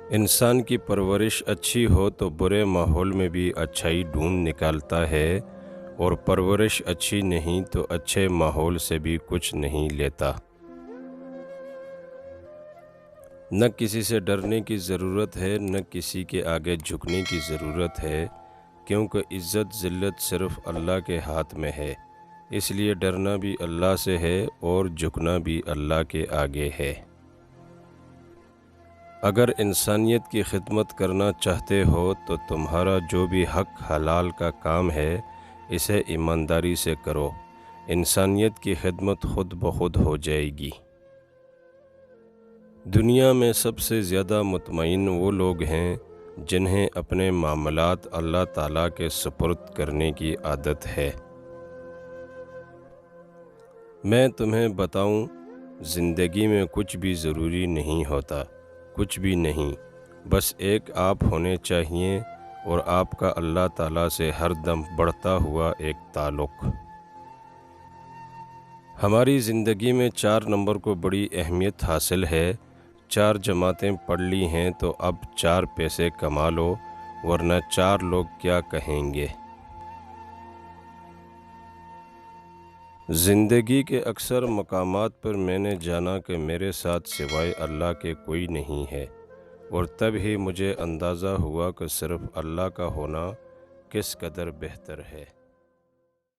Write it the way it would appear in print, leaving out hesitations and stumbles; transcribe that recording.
انسان کی پرورش اچھی ہو تو برے ماحول میں بھی اچھائی ڈھونڈ نکالتا ہے، اور پرورش اچھی نہیں تو اچھے ماحول سے بھی کچھ نہیں لیتا۔ نہ کسی سے ڈرنے کی ضرورت ہے، نہ کسی کے آگے جھکنے کی ضرورت ہے، کیونکہ عزت ذلت صرف اللہ کے ہاتھ میں ہے، اس لیے ڈرنا بھی اللہ سے ہے اور جھکنا بھی اللہ کے آگے ہے۔ اگر انسانیت کی خدمت کرنا چاہتے ہو تو تمہارا جو بھی حق حلال کا کام ہے اسے ایمانداری سے کرو، انسانیت کی خدمت خود بخود ہو جائے گی۔ دنیا میں سب سے زیادہ مطمئن وہ لوگ ہیں جنہیں اپنے معاملات اللہ تعالیٰ کے سپرد کرنے کی عادت ہے۔ میں تمہیں بتاؤں، زندگی میں کچھ بھی ضروری نہیں ہوتا، کچھ بھی نہیں، بس ایک آپ ہونے چاہیے اور آپ کا اللہ تعالیٰ سے ہر دم بڑھتا ہوا ایک تعلق۔ ہماری زندگی میں 4 نمبر کو بڑی اہمیت حاصل ہے۔ 4 جماعتیں پڑھ لی ہیں تو اب 4 پیسے کما لو، ورنہ 4 لوگ کیا کہیں گے۔ زندگی کے اکثر مقامات پر میں نے جانا کہ میرے ساتھ سوائے اللہ کے کوئی نہیں ہے، اور تب ہی مجھے اندازہ ہوا کہ صرف اللہ کا ہونا کس قدر بہتر ہے۔